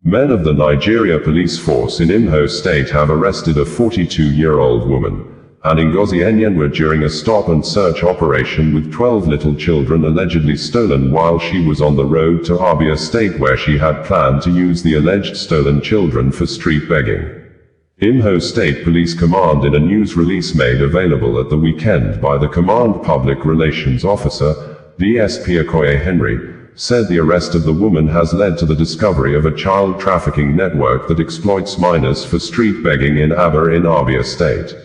Men of the Nigeria police force in Imo State have arrested a 42-year-old woman, Ngozi Enyenwa, during a stop-and-search operation with 12 little children allegedly stolen while she was on the road to Abia State, where she had planned to use the alleged stolen children for street begging. Imo State Police Command, in a news release made available at the weekend by the Command Public Relations Officer, DSP Okoye Henry, said the arrest of the woman has led to the discovery of a child trafficking network that exploits minors for street begging in Abia State.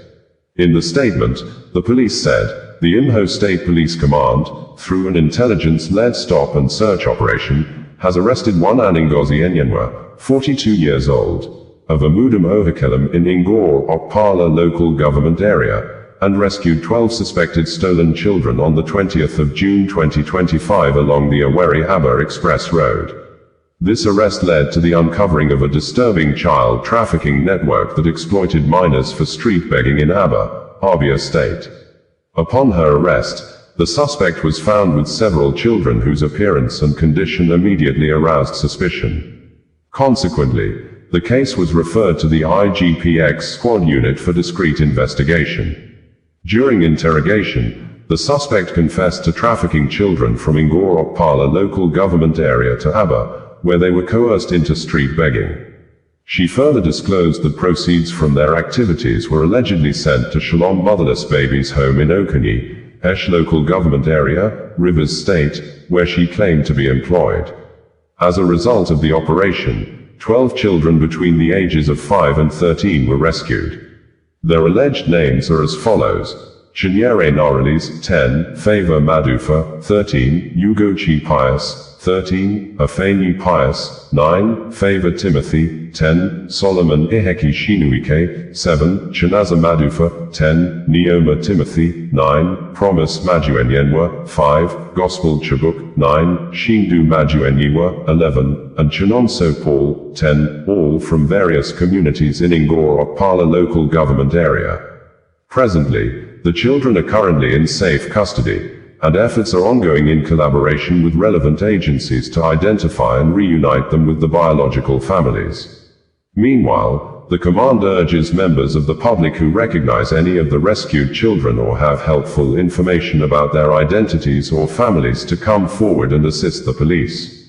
In the statement, the police said, the Imo State Police Command, through an intelligence-led stop-and-search operation, has arrested one Ngozi Enyenwa, 42 years old, of Amudum Ohakelem in Ngor Okpala local government area, and rescued 12 suspected stolen children on the 20th of June 2025 along the Owerri-Aba Express Road. This arrest led to the uncovering of a disturbing child trafficking network that exploited minors for street begging in Abia State. Upon her arrest, the suspect was found with several children whose appearance and condition immediately aroused suspicion. Consequently, the case was referred to the IGPX Squad Unit for discreet investigation. During interrogation, the suspect confessed to trafficking children from Ngor Okpala local government area to Aba, where they were coerced into street begging. She further disclosed that proceeds from their activities were allegedly sent to Shalom Motherless Babies Home in Okanyi, Esh local government area, Rivers State, where she claimed to be employed. As a result of the operation, 12 children between the ages of 5 and 13 were rescued. Their alleged names are as follows: Chinyere Naralis, 10, Favor Madufa, 13, Ugochi Pius, 13, Afeni Pius, 9, Favor Timothy, 10, Solomon Iheki Shinuike, 7, Chinaza Madufa, 10, Neoma Timothy, 9, Promise Maduenyenwa, 5, Gospel Chibuk, 9, Shindu Maduenyewa, 11, and Chinonso Paul, 10, all from various communities in Ngor Okpala local government area. Presently, the children are currently in safe custody, and efforts are ongoing in collaboration with relevant agencies to identify and reunite them with the biological families. Meanwhile, the command urges members of the public who recognize any of the rescued children or have helpful information about their identities or families to come forward and assist the police.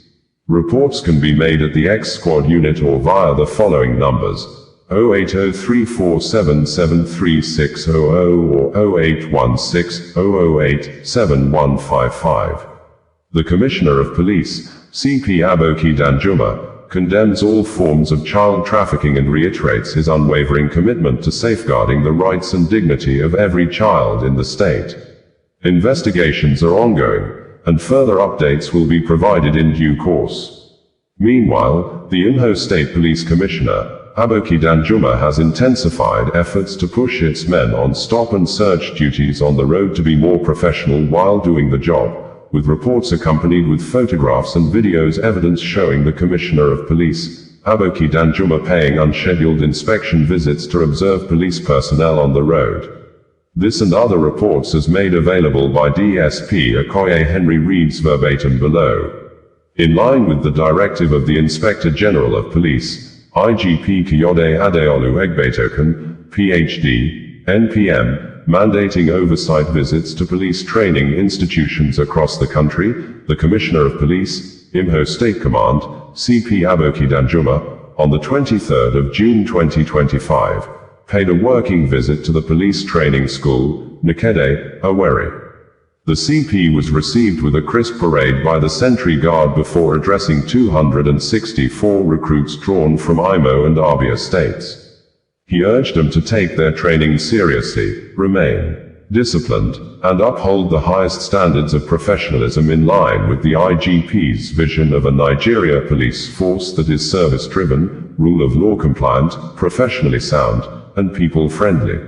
Reports can be made at the X Squad Unit or via the following numbers: 08034773600 or 0816-008-7155. The Commissioner of Police, CP Aboki Danjuma, condemns all forms of child trafficking and reiterates his unwavering commitment to safeguarding the rights and dignity of every child in the state. Investigations are ongoing, and further updates will be provided in due course. Meanwhile, the Imo State Police Commissioner, Aboki Danjuma, has intensified efforts to push its men on stop-and-search duties on the road to be more professional while doing the job, with reports accompanied with photographs and videos evidence showing the Commissioner of Police, Aboki Danjuma, paying unscheduled inspection visits to observe police personnel on the road. This and other reports as made available by DSP Okoye Henry reads verbatim below. In line with the directive of the Inspector General of Police, IGP Kayode Adeolu Egbetoken, PhD, NPM, mandating oversight visits to police training institutions across the country, the Commissioner of Police, Imo State Command, CP Aboki Danjuma, on the 23rd of June 2025, paid a working visit to the police training school, Nkede, Owerri. The CP was received with a crisp parade by the Sentry Guard before addressing 264 recruits drawn from Imo and Abia states. He urged them to take their training seriously, remain disciplined, and uphold the highest standards of professionalism in line with the IGP's vision of a Nigeria police force that is service-driven, rule of law compliant, professionally sound, and people-friendly.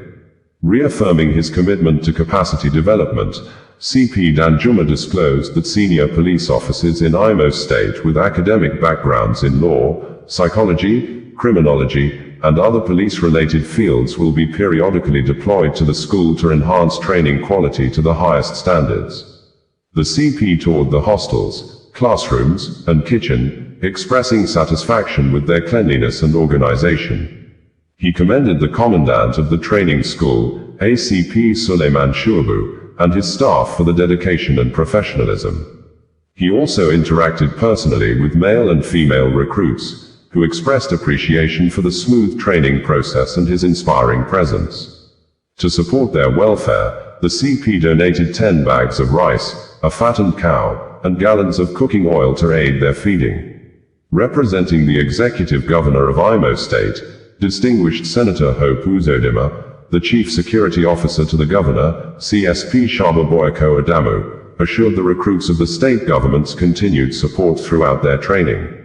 Reaffirming his commitment to capacity development, CP Danjuma disclosed that senior police officers in Imo State with academic backgrounds in law, psychology, criminology, and other police-related fields will be periodically deployed to the school to enhance training quality to the highest standards. The CP toured the hostels, classrooms, and kitchen, expressing satisfaction with their cleanliness and organization. He commended the commandant of the training school, ACP Suleiman Shuabu, and his staff for the dedication and professionalism. He also interacted personally with male and female recruits, who expressed appreciation for the smooth training process and his inspiring presence. To support their welfare, the CP donated 10 bags of rice, a fattened cow, and gallons of cooking oil to aid their feeding. Representing the executive governor of Imo State, Distinguished Senator Hope Uzodimma, the chief security officer to the governor, CSP Shaba Boyako Adamu, assured the recruits of the state government's continued support throughout their training.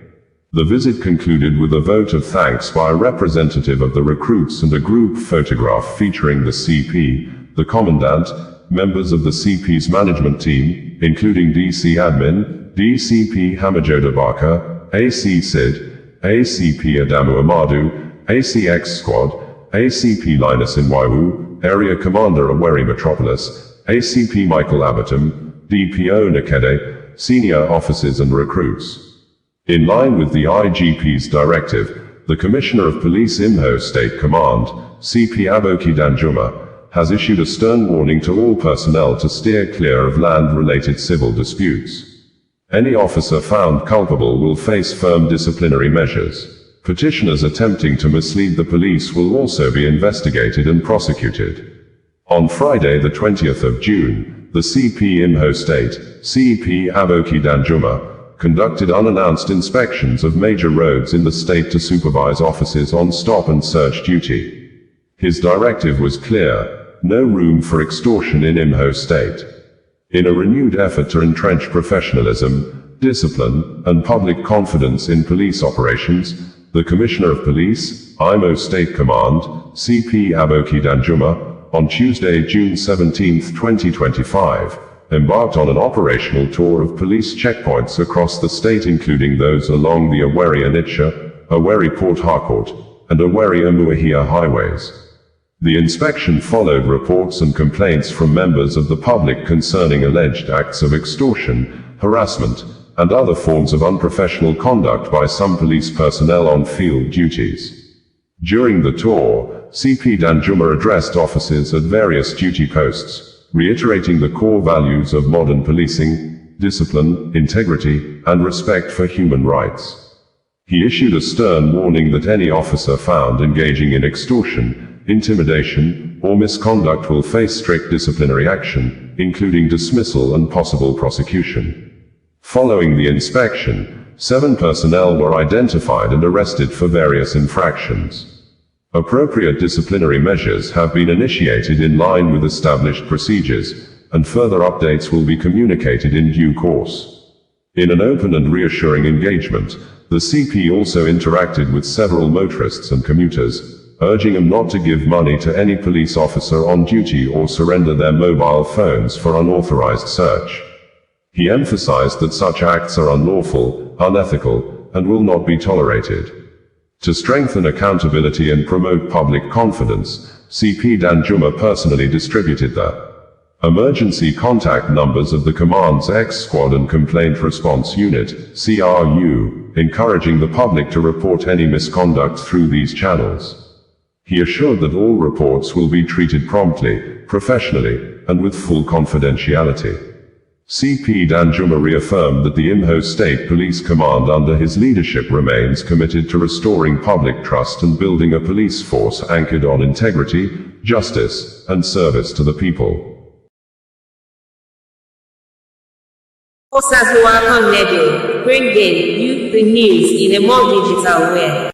The visit concluded with a vote of thanks by a representative of the recruits and a group photograph featuring the CP, the commandant, members of the CP's management team, including DC Admin, DCP Hamajoda Barker, AC Sid, ACP Adamu Amadu, ACX Squad, ACP Linus Nwaiwu, Area Commander Owerri Metropolis, ACP Michael Abatum, DPO Nakede, senior officers and recruits. In line with the IGP's directive, the Commissioner of Police Imo State Command, CP Aboki Danjuma, has issued a stern warning to all personnel to steer clear of land-related civil disputes. Any officer found culpable will face firm disciplinary measures. Petitioners attempting to mislead the police will also be investigated and prosecuted. On Friday the 20th of June, the CP Imo State, CP Aboki Danjuma, conducted unannounced inspections of major roads in the state to supervise officers on stop and search duty. His directive was clear: no room for extortion in Imo State. In a renewed effort to entrench professionalism, discipline, and public confidence in police operations, the Commissioner of Police, Imo State Command, CP Aboki Danjuma, on Tuesday, June 17, 2025, embarked on an operational tour of police checkpoints across the state, including those along the Owerri Onitsha, Owerri Port Harcourt, and Owerri Umuahia highways. The inspection followed reports and complaints from members of the public concerning alleged acts of extortion, harassment, and other forms of unprofessional conduct by some police personnel on field duties. During the tour, CP Danjuma addressed officers at various duty posts, reiterating the core values of modern policing: discipline, integrity, and respect for human rights. He issued a stern warning that any officer found engaging in extortion, intimidation, or misconduct will face strict disciplinary action, including dismissal and possible prosecution. Following the inspection, 7 personnel were identified and arrested for various infractions. Appropriate disciplinary measures have been initiated in line with established procedures, and further updates will be communicated in due course. In an open and reassuring engagement, the CP also interacted with several motorists and commuters, urging them not to give money to any police officer on duty or surrender their mobile phones for unauthorized search. He emphasized that such acts are unlawful, unethical, and will not be tolerated. To strengthen accountability and promote public confidence, CP Danjuma personally distributed the emergency contact numbers of the Command's X Squad and Complaint Response Unit, CRU, encouraging the public to report any misconduct through these channels. He assured that all reports will be treated promptly, professionally, and with full confidentiality. CP Danjuma reaffirmed that the Imo State Police Command under his leadership remains committed to restoring public trust and building a police force anchored on integrity, justice, and service to the people. Osasua Radio, bringing you the news in a more digital way.